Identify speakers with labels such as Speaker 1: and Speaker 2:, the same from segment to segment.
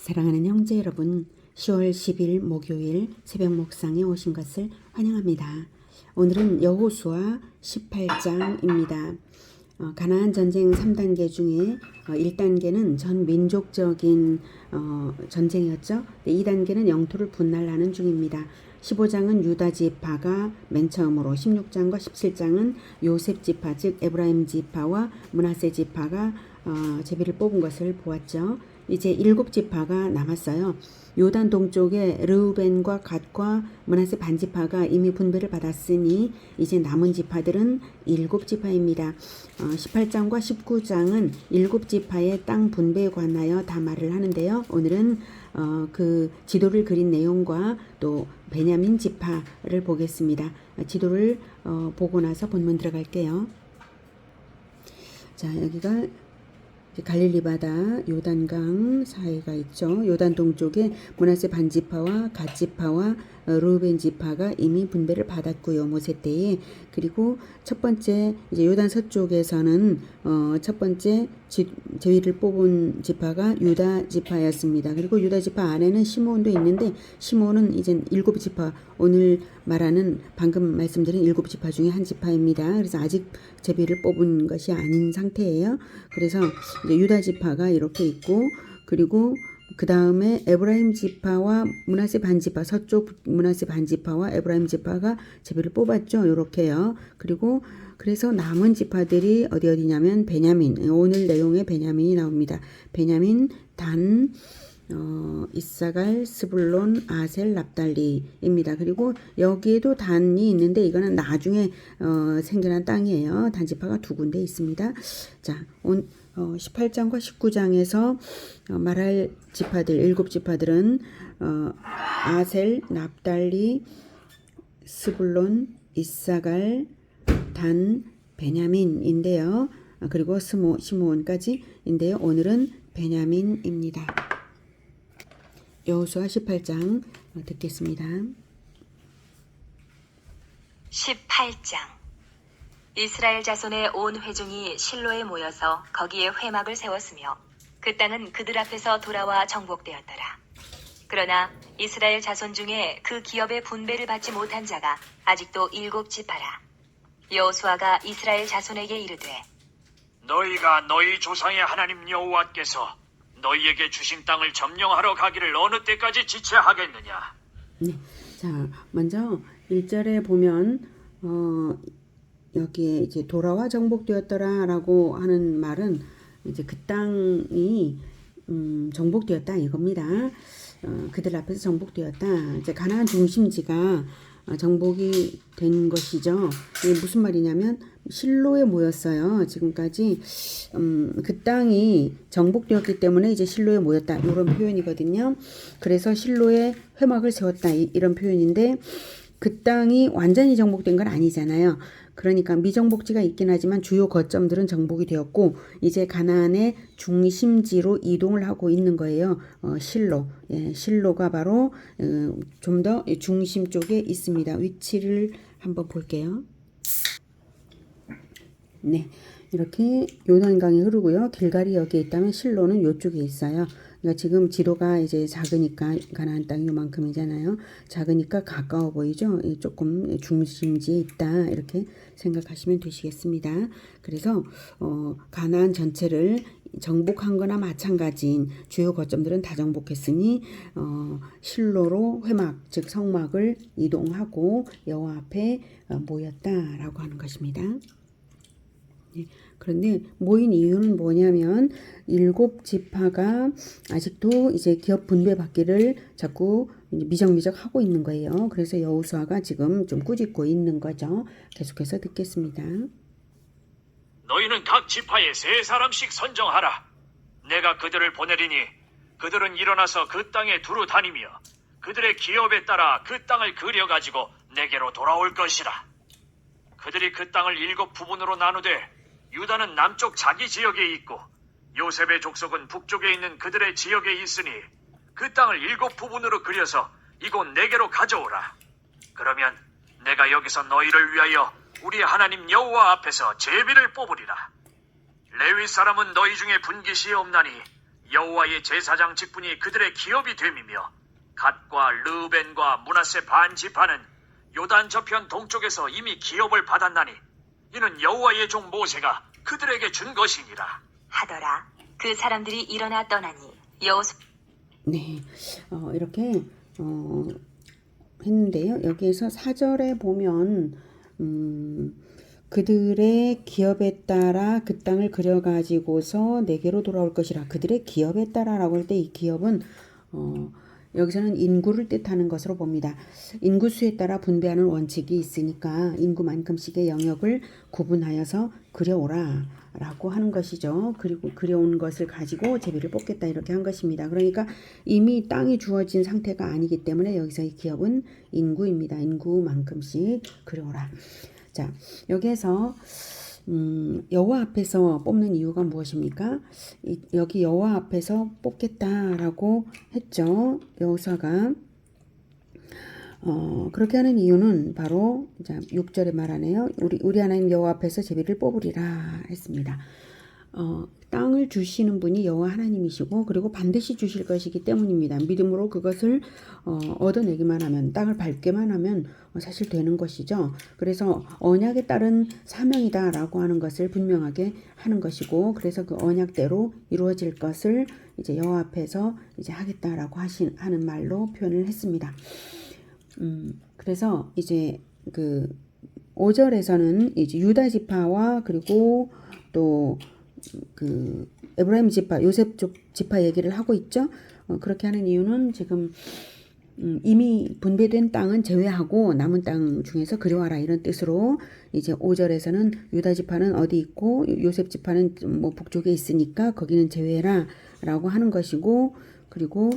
Speaker 1: 사랑하는 형제 여러분, 10월 10일 목요일 새벽 목상에 오신 것을 환영합니다. 오늘은 여호수아 18장입니다. 가나안 전쟁 3단계 중에 1단계는 전 민족적인 전쟁이었죠. 2단계는 영토를 분할하는 중입니다. 15장은 유다 지파가 맨 처음으로, 16장과 17장은 요셉 지파 즉 에브라임 지파와 므낫세 지파가 제비를 뽑은 것을 보았죠. 이제 7지파가 남았어요. 요단 동쪽에 르우벤과 갓과 므낫세 반지파가 이미 분배를 받았으니 이제 남은 지파들은 7지파입니다. 18장과 19장은 7지파의 땅 분배에 관하여 다 말을 하는데요. 오늘은 그 지도를 그린 내용과 또 베냐민 지파를 보겠습니다. 지도를 보고 나서 본문 들어갈게요. 자, 여기가 갈릴리 바다 요단강 사이가 있죠. 요단 동쪽에 므낫세 반지파와 갓지파와 르우벤 지파가 이미 분배를 받았고요. 모세 때에. 그리고 첫 번째 이제 요단 서쪽에서는 첫 번째 제위를 뽑은 지파가 유다 지파였습니다. 그리고 유다 지파 안에는 시므온도 있는데 시므온은 이제 7지파, 오늘 말하는 방금 말씀드린 7지파 중에 한 지파입니다. 그래서 아직 제비를 뽑은 것이 아닌 상태예요. 그래서 이제 유다 지파가 이렇게 있고, 그리고 그 다음에 에브라임 지파와 므낫세 반지파, 서쪽 므낫세 반지파와 에브라임 지파가 제비를 뽑았죠. 요렇게요. 그리고 그래서 남은 지파들이 어디냐면 베냐민, 오늘 내용에 베냐민이 나옵니다. 베냐민, 단, 이사갈, 스불론, 아셀, 납달리입니다. 그리고 여기에도 단이 있는데 이거는 나중에 생겨난 땅이에요. 단지파가 두 군데 있습니다. 자, 18장과 19장에서 말할 지파들, 7지파들은 아셀, 납달리, 스불론, 이사갈, 단, 베냐민인데요. 그리고 시므온까지인데요. 오늘은 베냐민입니다. 여호수아 18장 듣겠습니다.
Speaker 2: 18장. 이스라엘 자손의 온 회중이 실로에 모여서 거기에 회막을 세웠으며 그 땅은 그들 앞에서 돌아와 정복되었더라. 그러나 이스라엘 자손 중에 그 기업의 분배를 받지 못한 자가 아직도 7지파라. 여호수아가 이스라엘 자손에게 이르되
Speaker 3: 너희가 너희 조상의 하나님 여호와께서 너희에게 주신 땅을 점령하러 가기를 어느 때까지 지체하겠느냐?
Speaker 1: 네. 자, 먼저 1절에 보면 여기에 이제 돌아와 정복되었더라라고 하는 말은 이제 그 땅이 정복되었다 이겁니다. 그들 앞에서 정복되었다. 이제 가나안 중심지가 정복이 된 것이죠. 이게 무슨 말이냐면 실로에 모였어요. 지금까지 그 땅이 정복되었기 때문에 이제 실로에 모였다 이런 표현이거든요. 그래서 실로에 회막을 세웠다 이런 표현인데 그 땅이 완전히 정복된 건 아니잖아요. 그러니까 미정복지가 있긴 하지만 주요 거점들은 정복이 되었고 이제 가나안의 중심지로 이동을 하고 있는 거예요. 실로. 예, 실로가 바로 좀 더 중심 쪽에 있습니다. 위치를 한번 볼게요. 네, 이렇게 요단강이 흐르고요. 길갈이 여기에 있다면 실로는 이쪽에 있어요. 그러니까 지금 지도가 이제 작으니까 가나안 땅이 요만큼이잖아요. 작으니까 가까워 보이죠. 조금 중심지에 있다 이렇게 생각하시면 되시겠습니다. 그래서 가나안 전체를 정복한 거나 마찬가지인 주요 거점들은 다 정복했으니 실로로 회막 즉 성막을 이동하고 여호와 앞에 모였다라고 하는 것입니다. 그런데 모인 이유는 뭐냐면 7지파가 아직도 이제 기업 분배 받기를 자꾸 미적미적 하고 있는 거예요. 그래서 여호수아가 지금 좀 꾸짖고 있는 거죠. 계속해서 듣겠습니다.
Speaker 3: 너희는 각 지파에 3사람씩 선정하라. 내가 그들을 보내리니 그들은 일어나서 그 땅에 두루 다니며 그들의 기업에 따라 그 땅을 그려가지고 내게로 돌아올 것이라. 그들이 그 땅을 7부분으로 나누되 유다는 남쪽 자기 지역에 있고 요셉의 족속은 북쪽에 있는 그들의 지역에 있으니 그 땅을 7부분으로 그려서 이곳 내게로 가져오라. 그러면 내가 여기서 너희를 위하여 우리 하나님 여호와 앞에서 제비를 뽑으리라. 레위 사람은 너희 중에 분깃이 없나니 여호와의 제사장 직분이 그들의 기업이 됨이며 갓과 르벤과 므낫세 반 지파는 요단 저편 동쪽에서 이미 기업을 받았나니 이는 여호와의 종 모세가 그들에게 준 것이니라.
Speaker 2: 하더라. 그 사람들이 일어나 떠나니 여호수
Speaker 1: 네, 이렇게 했는데요. 여기에서 4절에 보면 그들의 기업에 따라 그 땅을 그려가지고서 내게로 돌아올 것이라. 그들의 기업에 따라라고 할 때 이 기업은 여기서는 인구를 뜻하는 것으로 봅니다. 인구수에 따라 분배하는 원칙이 있으니까 인구만큼씩의 영역을 구분하여서 그려오라 라고 하는 것이죠. 그리고 그려온 것을 가지고 제비를 뽑겠다 이렇게 한 것입니다. 그러니까 이미 땅이 주어진 상태가 아니기 때문에 여기서의 기업은 인구입니다. 인구만큼씩 그려오라. 자, 여기에서 여호와 앞에서 뽑는 이유가 무엇입니까? 여기 여호와 앞에서 뽑겠다라고 했죠. 여호사가 그렇게 하는 이유는 바로 자, 6절에 말하네요. 우리 하나님 여호와 앞에서 제비를 뽑으리라 했습니다. 땅을 주시는 분이 여호와 하나님이시고 그리고 반드시 주실 것이기 때문입니다. 믿음으로 그것을 얻어내기만 하면 땅을 밟게만 하면 사실 되는 것이죠. 그래서 언약에 따른 사명이다라고 하는 것을 분명하게 하는 것이고 그래서 그 언약대로 이루어질 것을 이제 여호와 앞에서 이제 하겠다라고 하는 말로 표현을 했습니다. 그래서 이제 그 5절에서는 이제 유다 지파와 그리고 또 그 에브라임 지파, 요셉 지파 얘기를 하고 있죠. 그렇게 하는 이유는 지금 이미 분배된 땅은 제외하고 남은 땅 중에서 그려와라 이런 뜻으로 이제 5절에서는 유다 지파는 어디 있고 요셉 지파는 뭐 북쪽에 있으니까 거기는 제외해라 라고 하는 것이고 그리고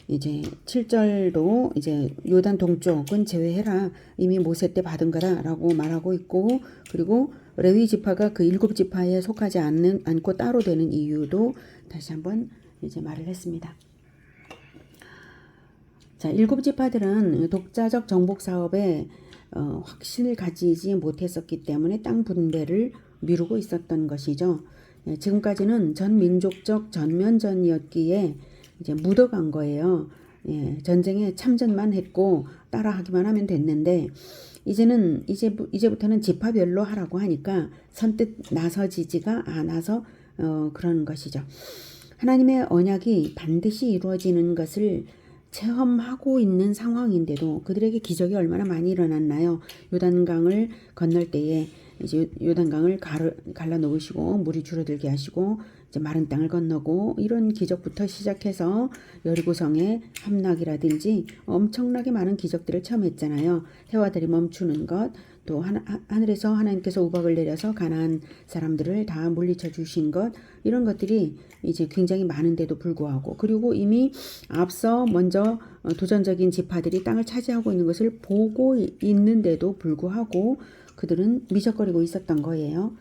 Speaker 1: 이제 7절도 이제 요단 동쪽은 제외해라 이미 모세 때 받은 거다라고 말하고 있고 그리고 레위 지파가 그 7지파에 속하지 않고 따로 되는 이유도 다시 한번 이제 말을 했습니다. 자, 7지파들은 독자적 정복 사업에 확신을 가지지 못했었기 때문에 땅 분배를 미루고 있었던 것이죠. 지금까지는 전 민족적 전면전이었기에 이제 묻어간 거예요. 전쟁에 참전만 했고 따라하기만 하면 됐는데 이제부터는 지파별로 하라고 하니까 선뜻 나서지지가 않아서 그런 것이죠. 하나님의 언약이 반드시 이루어지는 것을 체험하고 있는 상황인데도 그들에게 기적이 얼마나 많이 일어났나요? 요단강을 건널 때에 이제 요단강을 갈라 놓으시고 물이 줄어들게 하시고 이제 마른 땅을 건너고 이런 기적부터 시작해서 여리고성의 함락이라든지 엄청나게 많은 기적들을 체험했잖아요. 해와들이 멈추는 것, 또 하늘에서 하나님께서 우박을 내려서 가나안 사람들을 다 물리쳐 주신 것 이런 것들이 이제 굉장히 많은데도 불구하고 그리고 이미 앞서 먼저 도전적인 지파들이 땅을 차지하고 있는 것을 보고 있는데도 불구하고 그들은 미적거리고 있었던 거예요.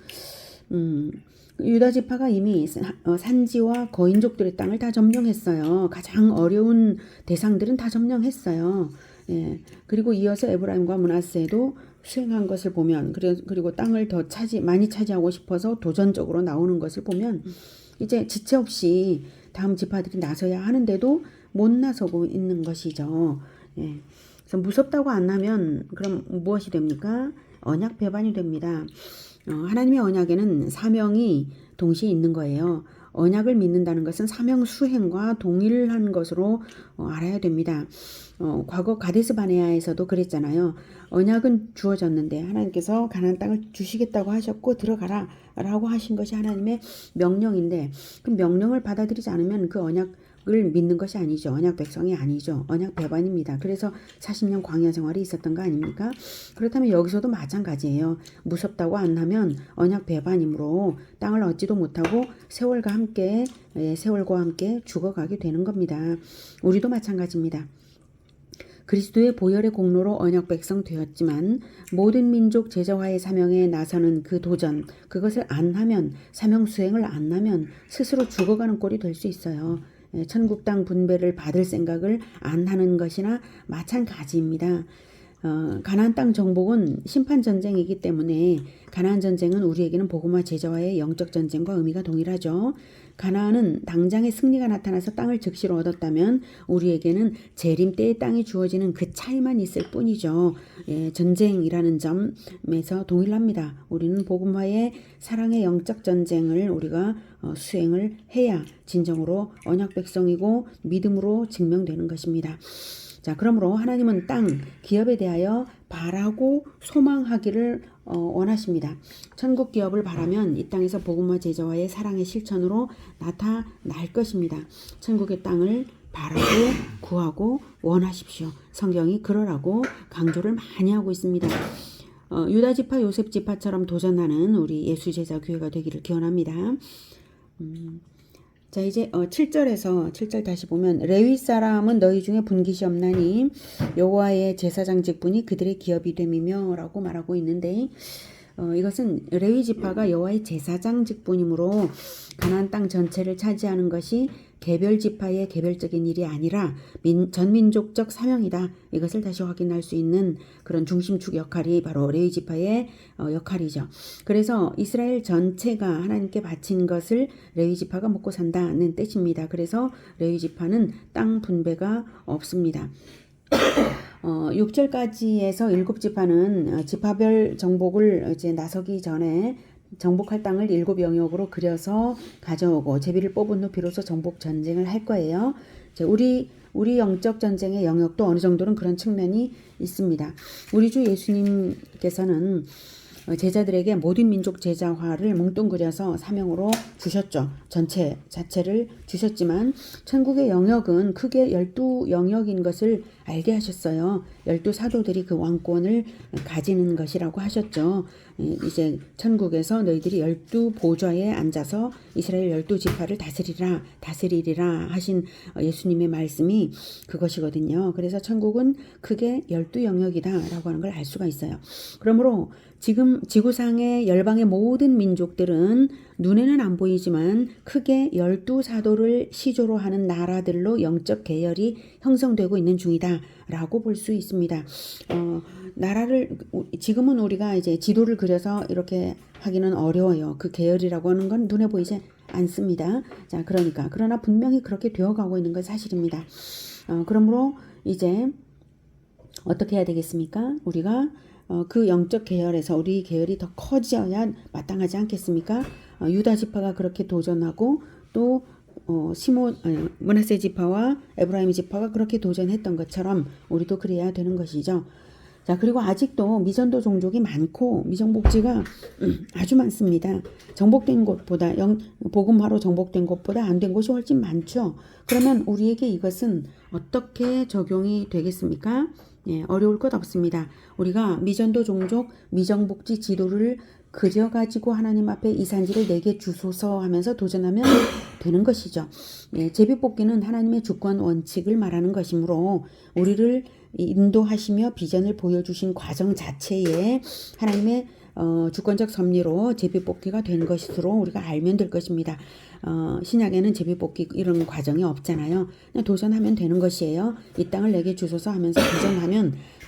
Speaker 1: 유다 지파가 이미 산지와 거인족들의 땅을 다 점령했어요. 가장 어려운 대상들은 다 점령했어요. 그리고 이어서 에브라임과 므낫세도 수행한 것을 보면 그리고 땅을 더 많이 차지하고 싶어서 도전적으로 나오는 것을 보면 이제 지체 없이 다음 지파들이 나서야 하는데도 못 나서고 있는 것이죠. 그래서 무섭다고 안 하면 그럼 무엇이 됩니까? 언약 배반이 됩니다. 하나님의 언약에는 사명이 동시에 있는 거예요. 언약을 믿는다는 것은 사명 수행과 동일한 것으로 알아야 됩니다. 과거 가데스 바네아에서도 그랬잖아요. 언약은 주어졌는데 하나님께서 가나안 땅을 주시겠다고 하셨고 들어가라 라고 하신 것이 하나님의 명령인데 그 명령을 받아들이지 않으면 그 언약을 믿는 것이 아니죠. 언약 백성이 아니죠. 언약 배반입니다. 그래서 40년 광야 생활이 있었던 거 아닙니까? 그렇다면 여기서도 마찬가지예요. 무섭다고 안 하면 언약 배반이므로 땅을 얻지도 못하고 세월과 함께 죽어가게 되는 겁니다. 우리도 마찬가지입니다. 그리스도의 보혈의 공로로 언약 백성 되었지만 모든 민족 제자화의 사명에 나서는 그 도전, 그것을 안 하면 사명 수행을 안 하면 스스로 죽어가는 꼴이 될 수 있어요. 천국 땅 분배를 받을 생각을 안 하는 것이나 마찬가지입니다. 가나안 땅 정복은 심판 전쟁이기 때문에 가나안 전쟁은 우리에게는 복음화 제자와의 영적 전쟁과 의미가 동일하죠. 가나안은 당장의 승리가 나타나서 땅을 즉시로 얻었다면 우리에게는 재림 때의 땅이 주어지는 그 차이만 있을 뿐이죠. 예, 전쟁이라는 점에서 동일합니다. 우리는 복음화의 사랑의 영적 전쟁을 우리가 수행을 해야 진정으로 언약 백성이고 믿음으로 증명되는 것입니다. 자, 그러므로 하나님은 땅, 기업에 대하여 바라고 소망하기를 원하십니다. 천국 기업을 바라면 이 땅에서 복음화 제자와의 사랑의 실천으로 나타날 것입니다. 천국의 땅을 바라고 구하고 원하십시오. 성경이 그러라고 강조를 많이 하고 있습니다. 유다 지파, 요셉 지파처럼 도전하는 우리 예수 제자 교회가 되기를 기원합니다. 자, 이제 7절 다시 보면 레위 사람은 너희 중에 분깃이 없나니 여호와의 제사장 직분이 그들의 기업이 됨이며 라고 말하고 있는데 이것은 레위 지파가 여호와의 제사장 직분이므로 가나안 땅 전체를 차지하는 것이 개별 지파의 개별적인 일이 아니라 전민족적 사명이다. 이것을 다시 확인할 수 있는 그런 중심축 역할이 바로 레위 지파의 역할이죠. 그래서 이스라엘 전체가 하나님께 바친 것을 레위 지파가 먹고 산다는 뜻입니다. 그래서 레위 지파는 땅 분배가 없습니다. 6절까지에서 7지파는 지파별 정복을 이제 나서기 전에 정복할 땅을 7 영역으로 그려서 가져오고 제비를 뽑은 후 비로소 정복 전쟁을 할 거예요. 우리 영적 전쟁의 영역도 어느 정도는 그런 측면이 있습니다. 우리 주 예수님께서는 제자들에게 모든 민족 제자화를 뭉뚱그려서 사명으로 주셨죠. 전체 자체를 주셨지만 천국의 영역은 크게 12영역인 것을 알게 하셨어요. 12사도들이 그 왕권을 가지는 것이라고 하셨죠. 이제 천국에서 너희들이 12보좌에 앉아서 이스라엘 12지파를 다스리리라 하신 예수님의 말씀이 그것이거든요. 그래서 천국은 크게 12영역이다라고 하는 걸 알 수가 있어요. 그러므로 지금 지구상의 열방의 모든 민족들은 눈에는 안 보이지만 크게 12사도를 시조로 하는 나라들로 영적 계열이 형성되고 있는 중이다 라고 볼 수 있습니다. 나라를 지금은 우리가 이제 지도를 그려서 이렇게 하기는 어려워요. 그 계열이라고 하는 건 눈에 보이지 않습니다. 자, 그러나 분명히 그렇게 되어가고 있는 건 사실입니다. 그러므로 이제 어떻게 해야 되겠습니까? 우리가 그 영적 계열에서 우리 계열이 더 커져야 마땅하지 않겠습니까? 유다 지파가 그렇게 도전하고 또 므낫세 지파와 에브라임 지파가 그렇게 도전했던 것처럼 우리도 그래야 되는 것이죠. 자, 그리고 아직도 미전도 종족이 많고 미정복지가 아주 많습니다. 정복된 곳보다 복음화로 정복된 곳보다 안 된 곳이 훨씬 많죠. 그러면 우리에게 이것은 어떻게 적용이 되겠습니까? 예, 어려울 것 없습니다. 우리가 미전도 종족 미정복지 지도를 그려가지고 하나님 앞에 이 산지를 내게 주소서 하면서 도전하면 되는 것이죠. 예, 제비뽑기는 하나님의 주권 원칙을 말하는 것이므로 우리를 인도하시며 비전을 보여주신 과정 자체에 하나님의 주권적 섭리로 제비뽑기가 된 것으로 우리가 알면 될 것입니다. 신약에는 제비뽑기 이런 과정이 없잖아요. 그냥 도전하면 되는 것이에요. 이 땅을 내게 주소서 하면서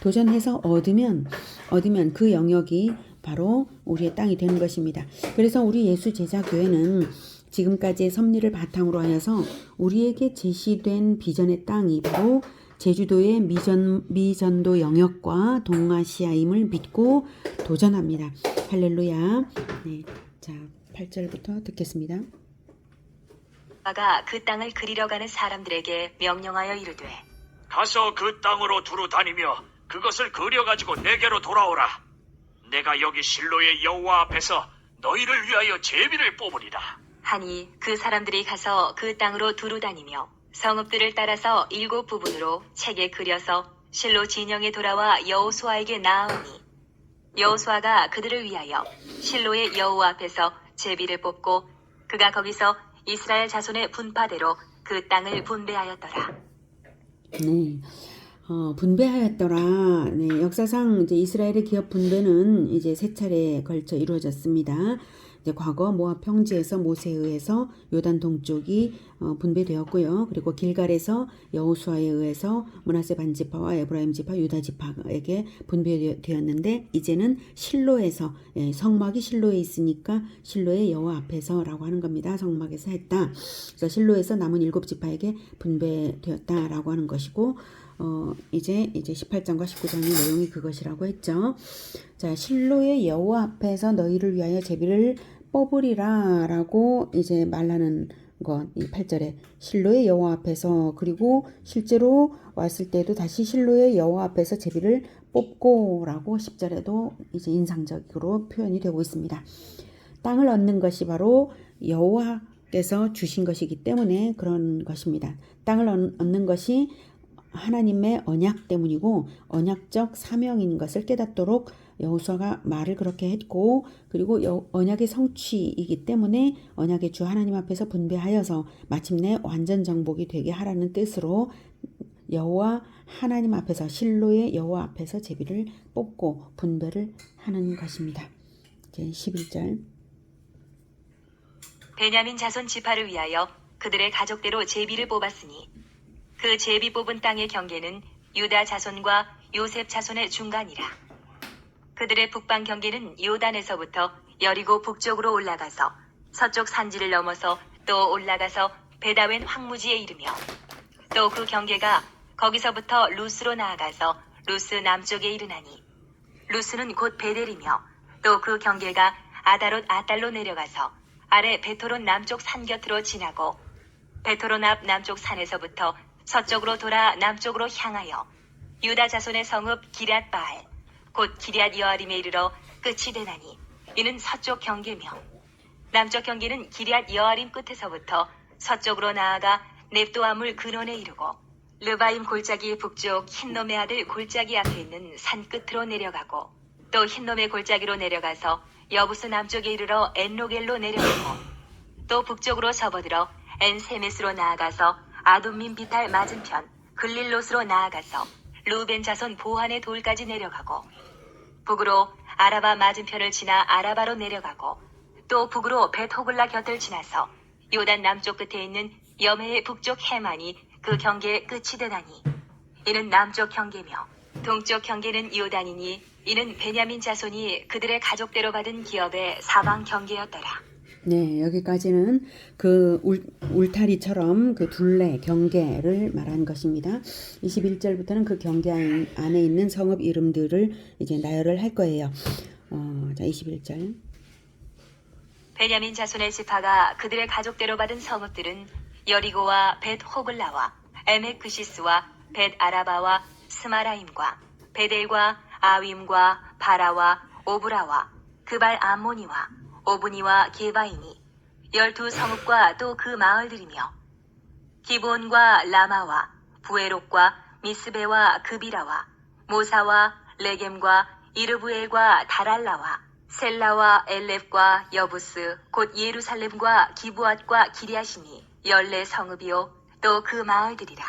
Speaker 1: 도전해서 얻으면 그 영역이 바로 우리의 땅이 되는 것입니다. 그래서 우리 예수 제자교회는 지금까지의 섭리를 바탕으로 하여서 우리에게 제시된 비전의 땅이 바로 제주도의 미전도 영역과 동아시아임을 믿고 도전합니다. 할렐루야. 네, 자 8절부터 듣겠습니다.
Speaker 2: 아가 그 땅을 그리러 가는 사람들에게 명령하여 이르되
Speaker 3: 가서 그 땅으로 두루 다니며 그것을 그려가지고 내게로 돌아오라. 내가 여기 실로의 여호와 앞에서 너희를 위하여 제비를 뽑으리라.
Speaker 2: 하니 그 사람들이 가서 그 땅으로 두루 다니며 성읍들을 따라서 7 부분으로 책에 그려서 실로 진영에 돌아와 여호수아에게 나아오니 여호수아가 그들을 위하여 실로의 여호와 앞에서 제비를 뽑고 그가 거기서 이스라엘 자손의 분파대로 그 땅을 분배하였더라.
Speaker 1: 네. 분배하였더라. 네, 역사상 이제 이스라엘의 기업 분배는 이제 3차례에 걸쳐 이루어졌습니다. 이제 과거 모압 평지에서 모세에 의해서 요단 동쪽이 분배되었고요. 그리고 길갈에서 여호수아에 의해서 므낫세 반지파와 에브라임 지파, 유다 지파에게 분배되었는데 이제는 실로에서 성막이 실로에 있으니까 실로의 여호와 앞에서라고 하는 겁니다. 성막에서 했다. 그래서 실로에서 남은 7지파에게 분배되었다라고 하는 것이고 이제 18장과 19장의 내용이 그것이라고 했죠. 자, 실로의 여호와 앞에서 너희를 위하여 제비를 뽑으리라라고 이제 말하는 것, 이 8절에 실로의 여호와 앞에서, 그리고 실제로 왔을 때도 다시 실로의 여호와 앞에서 제비를 뽑고라고 10절에도 이제 인상적으로 표현이 되고 있습니다. 땅을 얻는 것이 바로 여호와께서 주신 것이기 때문에 그런 것입니다. 땅을 얻는 것이 하나님의 언약 때문이고 언약적 사명인 것을 깨닫도록 여호수아가 말을 그렇게 했고, 그리고 언약의 성취이기 때문에 언약의 주 하나님 앞에서 분배하여서 마침내 완전 정복이 되게 하라는 뜻으로 여호와 하나님 앞에서, 실로의 여호와 앞에서 제비를 뽑고 분배를 하는 것입니다. 이제 11절.
Speaker 2: 베냐민 자손 지파를 위하여 그들의 가족대로 제비를 뽑았으니 그 제비 뽑은 땅의 경계는 유다 자손과 요셉 자손의 중간이라. 그들의 북방 경계는 요단에서부터 여리고 북쪽으로 올라가서 서쪽 산지를 넘어서 또 올라가서 베다웬 황무지에 이르며, 또 그 경계가 거기서부터 루스로 나아가서 루스 남쪽에 이르나니, 루스는 곧 베델이며, 또 그 경계가 아다롯 아달로 내려가서 아래 베토론 남쪽 산 곁으로 지나고, 베토론 앞 남쪽 산에서부터 서쪽으로 돌아 남쪽으로 향하여 유다 자손의 성읍 기럇 바알 곧 기럇 여아림에 이르러 끝이 되나니, 이는 서쪽 경계며, 남쪽 경계는 기럇 여아림 끝에서부터 서쪽으로 나아가 넵도아물 근원에 이르고 르바임 골짜기 북쪽 흰놈의 아들 골짜기 앞에 있는 산 끝으로 내려가고, 또 흰놈의 골짜기로 내려가서 여부스 남쪽에 이르러 엔로겔로 내려가고, 또 북쪽으로 접어들어 엔세메스로 나아가서 아둠민 비탈 맞은편 글릴롯으로 나아가서 루벤 자손 보한의 돌까지 내려가고, 북으로 아라바 맞은편을 지나 아라바로 내려가고, 또 북으로 벳호글라 곁을 지나서 요단 남쪽 끝에 있는 여메의 북쪽 해만이 그 경계의 끝이 되나니, 이는 남쪽 경계며, 동쪽 경계는 요단이니 이는 베냐민 자손이 그들의 가족대로 받은 기업의 사방 경계였더라.
Speaker 1: 네, 여기까지는 그 울타리처럼 그 둘레 경계를 말한 것입니다. 21절부터는 그 경계 안에 있는 성읍 이름들을 이제 나열을 할 거예요. 자, 21절.
Speaker 2: 베냐민 자손의 지파가 그들의 가족대로 받은 성읍들은 여리고와 벳 호글라와 에메크시스와 벳 아라바와 스마라임과 베델과 아윈과 바라와 오브라와 그발 암모니와 오브니와 게바이니 12성읍과 또 그 마을들이며, 기브온과 라마와 부에롯과 미스베와 그비라와 모사와 레겜과 이르부엘과 다랄라와 셀라와 엘렙과 여부스 곧 예루살렘과 기브앗과 기리아시니 14성읍이요 또 그 마을들이라.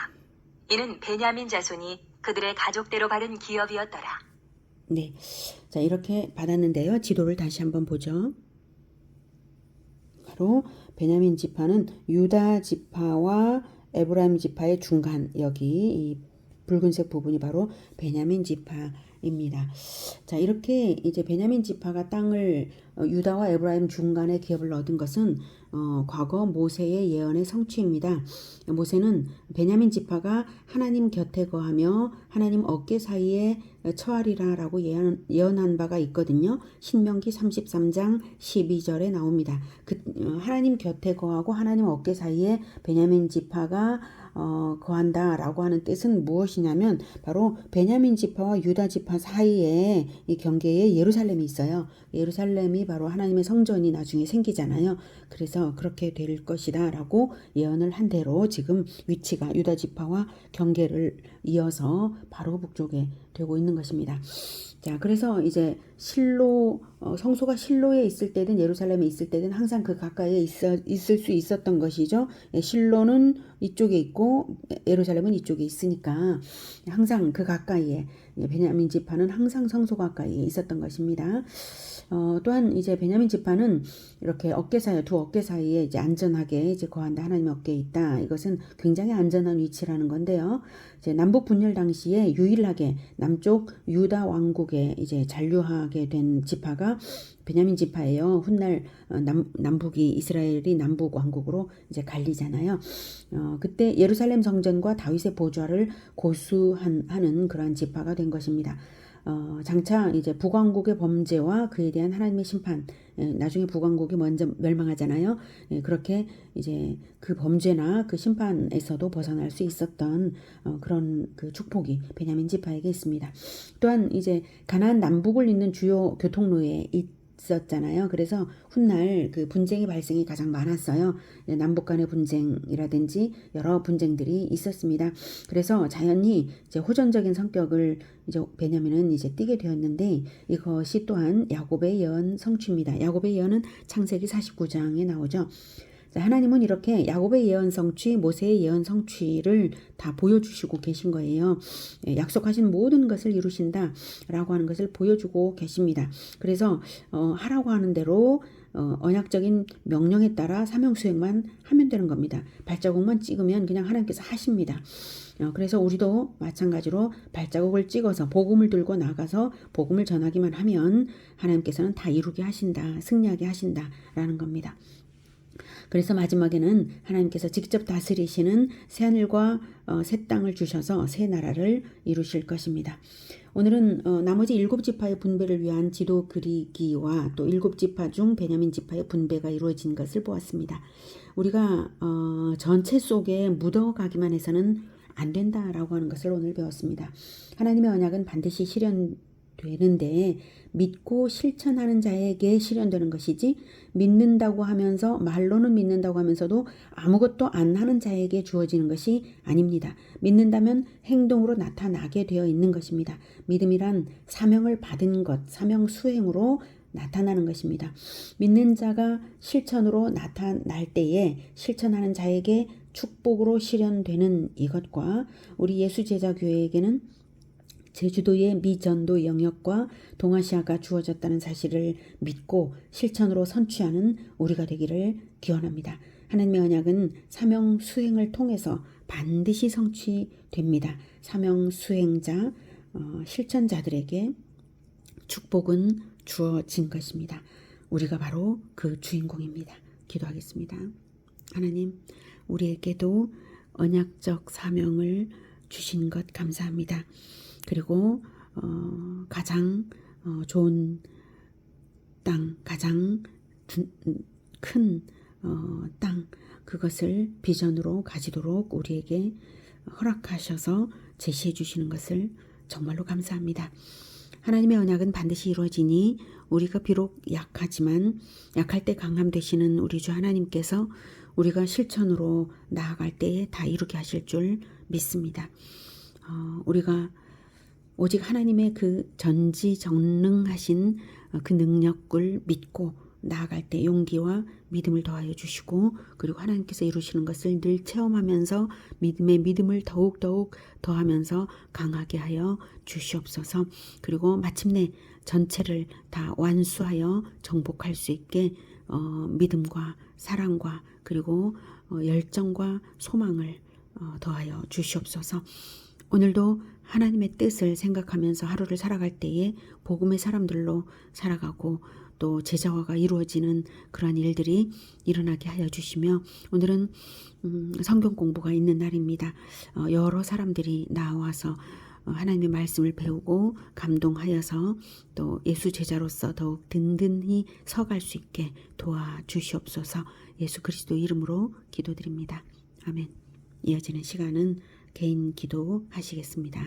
Speaker 2: 이는 베냐민 자손이 그들의 가족대로 받은 기업이었더라.
Speaker 1: 네, 자, 이렇게 받았는데요. 지도를 다시 한번 보죠. 바로 베냐민 지파는 유다 지파와 에브라임 지파의 중간, 여기 이 붉은색 부분이 바로 베냐민 지파입니다. 자, 이렇게 이제 베냐민 지파가 땅을 유다와 에브라임 중간에 기업을 얻은 것은 과거 모세의 예언의 성취입니다. 모세는 베냐민 지파가 하나님 곁에 거하며 하나님 어깨 사이에 처하리라라고 예언한 바가 있거든요. 신명기 33장 12절에 나옵니다. 하나님 곁에 거하고 하나님 어깨 사이에 베냐민 지파가 거한다라고 하는 뜻은 무엇이냐면 바로 베냐민 지파와 유다 지파 사이에 이 경계에 예루살렘이 있어요. 예루살렘이 바로 하나님의 성전이 나중에 생기잖아요. 그래서 그렇게 될 것이다 라고 예언을 한 대로 지금 위치가 유다 지파와 경계를 이어서 바로 북쪽에 되고 있는 것입니다. 자, 그래서 이제 실로, 성소가 실로에 있을 때든 예루살렘에 있을 때든 항상 그 가까이에 있을 수 있었던 것이죠. 실로는 이쪽에 있고 예루살렘은 이쪽에 있으니까 항상 그 가까이에 베냐민 지파는 항상 성소 가까이에 있었던 것입니다. 또한 이제 베냐민 지파는 이렇게 두 어깨 사이에 이제 안전하게 이제 거한다. 하나님의 어깨에 있다. 이것은 굉장히 안전한 위치라는 건데요. 이제 남북 분열 당시에 유일하게 남쪽 유다 왕국에 이제 잔류하게 된 지파가 베냐민 지파예요. 훗날 남북이 이스라엘이 남북 왕국으로 이제 갈리잖아요. 그때 예루살렘 성전과 다윗의 보좌를 고수하는 그러한 지파가 된 것입니다. 장차 이제 북왕국의 범죄와 그에 대한 하나님의 심판, 나중에 북왕국이 먼저 멸망하잖아요. 그렇게 이제 그 범죄나 그 심판에서도 벗어날 수 있었던 그런 그 축복이 베냐민 지파에게 있습니다. 또한 이제 가나안 남북을 잇는 주요 교통로에 있었잖아요. 그래서 훗날 그 분쟁의 발생이 가장 많았어요. 남북 간의 분쟁이라든지 여러 분쟁들이 있었습니다. 그래서 자연히 이제 호전적인 성격을 이제 베냐민은 이제 띠게 되었는데 이것이 또한 야곱의 예언 성취입니다. 야곱의 예언은 창세기 49장에 나오죠. 하나님은 이렇게 야곱의 예언 성취, 모세의 예언 성취를 다 보여주시고 계신 거예요. 약속하신 모든 것을 이루신다라고 하는 것을 보여주고 계십니다. 그래서 하라고 하는 대로 언약적인 명령에 따라 사명 수행만 하면 되는 겁니다. 발자국만 찍으면 그냥 하나님께서 하십니다. 그래서 우리도 마찬가지로 발자국을 찍어서 복음을 들고 나가서 복음을 전하기만 하면 하나님께서는 다 이루게 하신다, 승리하게 하신다라는 겁니다. 그래서 마지막에는 하나님께서 직접 다스리시는 새하늘과 새 땅을 주셔서 새 나라를 이루실 것입니다. 오늘은 나머지 7지파의 분배를 위한 지도 그리기와 또 7지파 중 베냐민 지파의 분배가 이루어진 것을 보았습니다. 우리가 전체 속에 묻어가기만 해서는 안 된다라고 하는 것을 오늘 배웠습니다. 하나님의 언약은 반드시 실현되는데 믿고 실천하는 자에게 실현되는 것이지 믿는다고 하면서 말로는 믿는다고 하면서도 아무것도 안 하는 자에게 주어지는 것이 아닙니다. 믿는다면 행동으로 나타나게 되어 있는 것입니다. 믿음이란 사명을 받은 것, 사명 수행으로 나타나는 것입니다. 믿는 자가 실천으로 나타날 때에 실천하는 자에게 축복으로 실현되는 이것과 우리 예수제자교회에게는 제주도의 미전도 영역과 동아시아가 주어졌다는 사실을 믿고 실천으로 선취하는 우리가 되기를 기원합니다. 하나님의 언약은 사명 수행을 통해서 반드시 성취됩니다. 사명 수행자, 실천자들에게 축복은 주어진 것입니다. 우리가 바로 그 주인공입니다. 기도하겠습니다. 하나님, 우리에게도 언약적 사명을 주신 것 감사합니다. 그리고 가장 좋은 땅, 가장 큰 땅, 그것을 비전으로 가지도록 우리에게 허락하셔서 제시해 주시는 것을 정말로 감사합니다. 하나님의 언약은 반드시 이루어지니 우리가 비록 약하지만 약할 때 강함 되시는 우리 주 하나님께서 우리가 실천으로 나아갈 때에 다 이루게 하실 줄 믿습니다. 우리가 오직 하나님의 그 전지전능하신 그 능력을 믿고 나아갈 때 용기와 믿음을 더하여 주시고 그리고 하나님께서 이루시는 것을 늘 체험하면서 믿음의 믿음을 더욱더욱 더하면서 강하게 하여 주시옵소서. 그리고 마침내 전체를 다 완수하여 정복할 수 있게 믿음과 사랑과 그리고 열정과 소망을 더하여 주시옵소서. 오늘도 하나님의 뜻을 생각하면서 하루를 살아갈 때에 복음의 사람들로 살아가고 또 제자화가 이루어지는 그러한 일들이 일어나게 하여 주시며 오늘은 성경 공부가 있는 날입니다. 여러 사람들이 나와서 하나님의 말씀을 배우고 감동하여서 또 예수 제자로서 더욱 든든히 서갈 수 있게 도와주시옵소서. 예수 그리스도 이름으로 기도드립니다. 아멘. 이어지는 시간은 개인 기도 하시겠습니다.